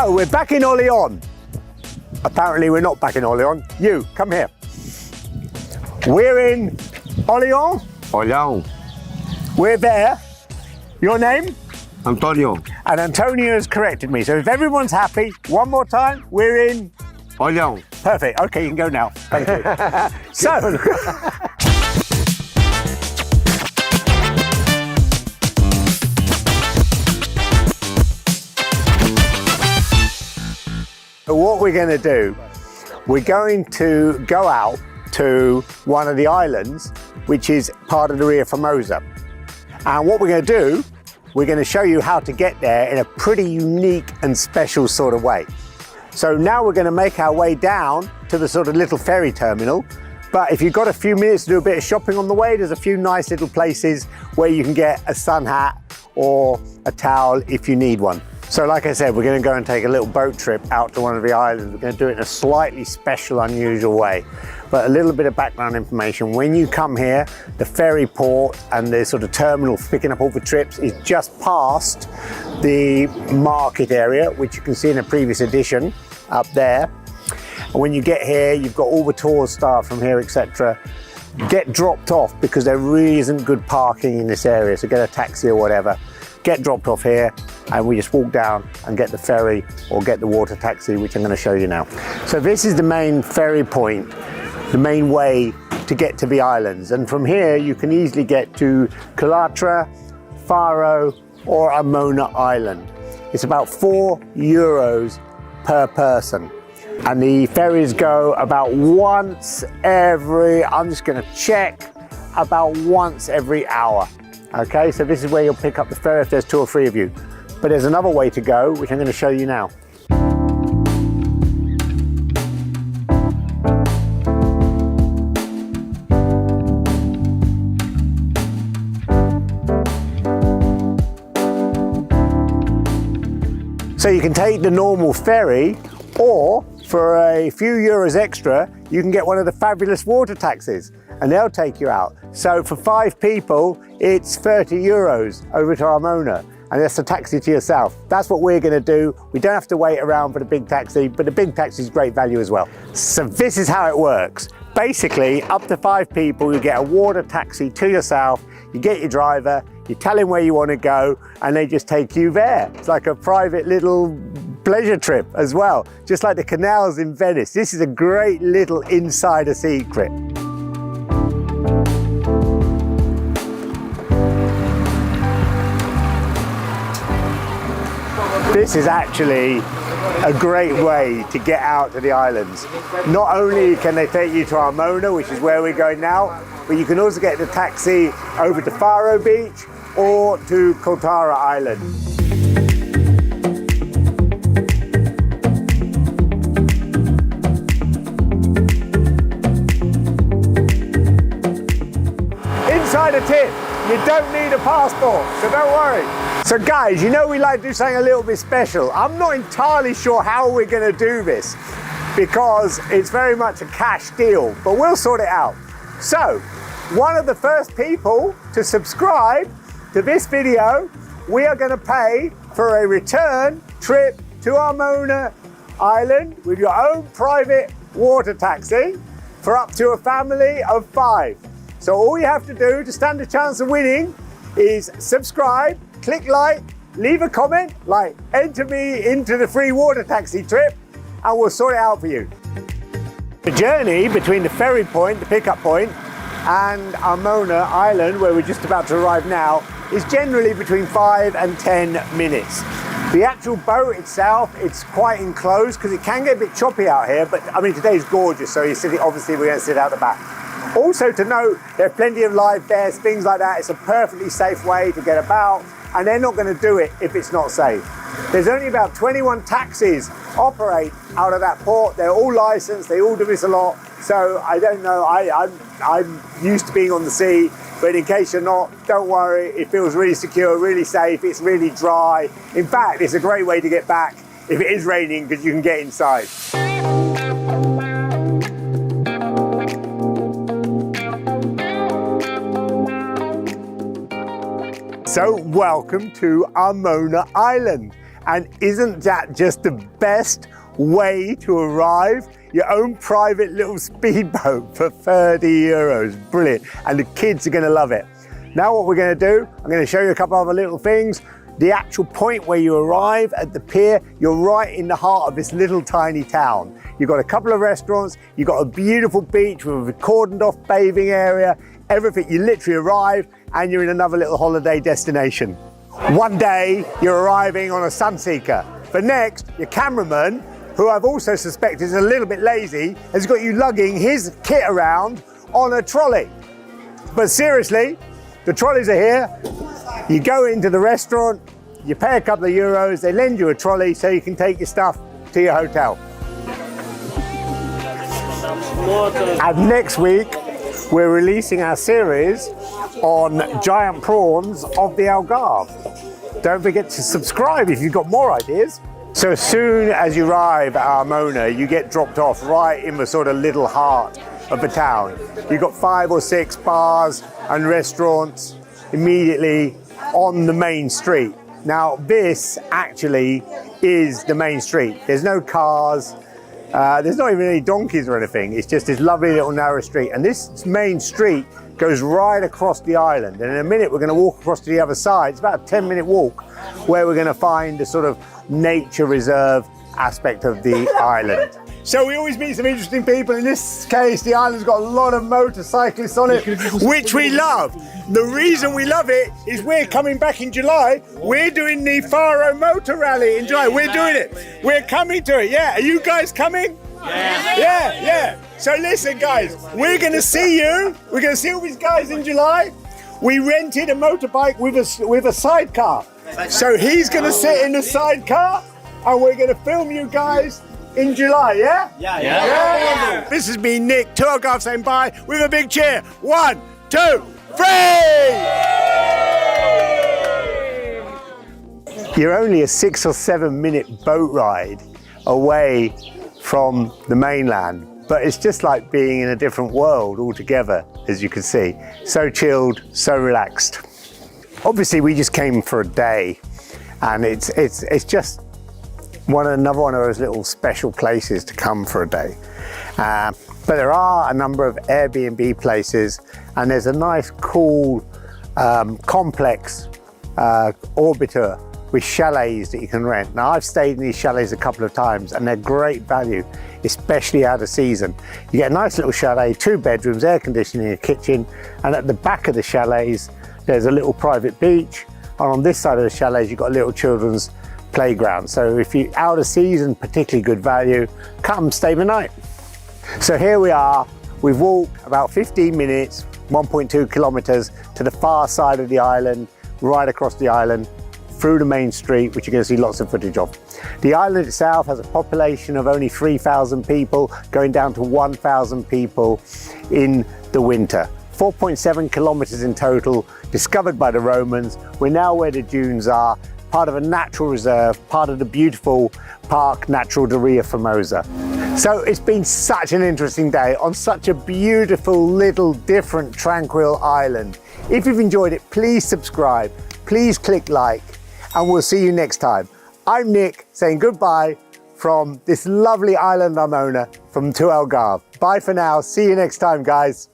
So we're back in Orléans. Apparently we're not back in Orléans. You, come here. We're in Orléans. Orléans. We're there. Your name? Antonio. And Antonio has corrected me. So if everyone's happy, one more time, we're in Orléans. Perfect. Okay, you can go now. Thank you. So, what we're going to do, we're going to go out to one of the islands, which is part of the Ria Formosa. And what we're going to do, we're going to show you how to get there in a pretty unique and special sort of way. So now we're going to make our way down to the sort of little ferry terminal. But if you've got a few minutes to do a bit of shopping on the way, there's a few nice little places where you can get a sun hat or a towel if you need one. So like I said, we're going to go and take a little boat trip out to one of the islands. We're going to do it in a slightly special, unusual way. But a little bit of background information. When you come here, the ferry port and the sort of terminal for picking up all the trips is just past the market area, which you can see in a previous edition up there. And when you get here, you've got all the tours start from here, etc. Get dropped off because there really isn't good parking in this area. So get a taxi or whatever. Get dropped off here and we just walk down and get the ferry or get the water taxi, which I'm going to show you now. So this is the main ferry point, the main way to get to the islands. And from here you can easily get to Calatra, Faro or Armona Island. It's about €4 per person. And the ferries go about once every, I'm just going to check, about once every hour. Okay, so this is where you'll pick up the ferry if there's 2 or 3 of you. But there's another way to go, which I'm going to show you now. So you can take the normal ferry, or for a few euros extra, you can get one of the fabulous water taxis and they'll take you out. So for 5 people, it's €30 over to Armona, and that's a taxi to yourself. That's what we're going to do. We don't have to wait around for the big taxi, but the big taxi is great value as well. So this is how it works. Basically, up to 5 people, you get a water taxi to yourself, you get your driver, you tell him where you want to go, and they just take you there. It's like a private little pleasure trip as well, just like the canals in Venice. This is a great little insider secret. This is actually a great way to get out to the islands. Not only can they take you to Armona, which is where we're going now, but you can also get the taxi over to Faro Beach or to Calatra Island. Insider tip, you don't need a passport, so don't worry. So guys, you know we like to do something a little bit special. I'm not entirely sure how we're going to do this because it's very much a cash deal, but we'll sort it out. So, one of the first people to subscribe to this video, we are going to pay for a return trip to Armona Island with your own private water taxi for up to a family of 5. So all you have to do to stand a chance of winning is subscribe, click like, leave a comment, like enter me into the free water taxi trip and we'll sort it out for you. The journey between the ferry point, the pickup point, and Armona Island, where we're just about to arrive now, is generally between 5 and 10 minutes. The actual boat itself, it's quite enclosed because it can get a bit choppy out here, but I mean today's gorgeous, so obviously we're going to sit out the back. Also to note, there are plenty of live bears, things like that. It's a perfectly safe way to get about, and they're not going to do it if it's not safe. There's only about 21 taxis operate out of that port. They're all licensed, they all do this a lot. So I don't know, I'm used to being on the sea, but in case you're not, don't worry, it feels really secure, really safe, it's really dry. In fact, it's a great way to get back if it is raining because you can get inside. So welcome to Armona Island. And isn't that just the best way to arrive? Your own private little speedboat for 30 euros. Brilliant. And the kids are going to love it. Now what we're going to do, I'm going to show you a couple other little things. The actual point where you arrive at the pier, you're right in the heart of this little tiny town. You've got a couple of restaurants, you've got a beautiful beach with a cordoned off bathing area, everything. You literally arrive and you're in another little holiday destination. One day you're arriving on a Sunseeker, but next your cameraman, who I've also suspected is a little bit lazy, has got you lugging his kit around on a trolley. But seriously, the trolleys are here. You go into the restaurant, you pay a couple of euros, they lend you a trolley so you can take your stuff to your hotel. And next week, we're releasing our series on giant prawns of the Algarve. Don't forget to subscribe if you've got more ideas. So as soon as you arrive at Armona, you get dropped off right in the sort of little heart of the town. You've got 5 or 6 bars and restaurants immediately on the main street. Now this actually is the main street. There's no cars, there's not even any donkeys or anything. It's just this lovely little narrow street. And this main street goes right across the island. And in a minute, we're going to walk across to the other side. It's about a 10-minute walk where we're going to find the sort of nature reserve aspect of the island. So we always meet some interesting people. In this case, the island's got a lot of motorcyclists on it, which we love. The reason we love it is we're coming back in July. We're doing the Faro Motor Rally in July. We're doing it. We're coming to it. Yeah, are you guys coming? Yeah. So listen, guys, we're going to see you. We're going to see all these guys in July. We rented a motorbike with a sidecar. So he's going to sit in the sidecar and we're going to film you guys in July, yeah? Yeah. This has been Nick, to Algarve saying bye with a big cheer. 1, 2, 3! You're only a 6 or 7 minute boat ride away from the mainland, but it's just like being in a different world altogether, as you can see. So chilled, so relaxed. Obviously, we just came for a day, and it's just another one of those little special places to come for a day. But there are a number of Airbnb places, and there's a nice, cool, complex orbiter with chalets that you can rent. Now, I've stayed in these chalets a couple of times, and they're great value, especially out of season. You get a nice little chalet, 2 bedrooms, air conditioning, a kitchen, and at the back of the chalets, there's a little private beach. And on this side of the chalets, you've got a little children's playground. So if you're out of season, particularly good value, come stay the night. So here we are. We've walked about 15 minutes, 1.2 kilometers to the far side of the island, right across the island, through the main street, which you're going to see lots of footage of. The island itself has a population of only 3,000 people, going down to 1,000 people in the winter. 4.7 kilometers in total, discovered by the Romans. We're now where the dunes are, part of a natural reserve, part of the beautiful Park Natural de Ria Formosa. So it's been such an interesting day on such a beautiful little different tranquil island. If you've enjoyed it, please subscribe, please click like, and we'll see you next time. I'm Nick saying goodbye from this lovely island Armona from to Algarve. Bye for now, see you next time guys.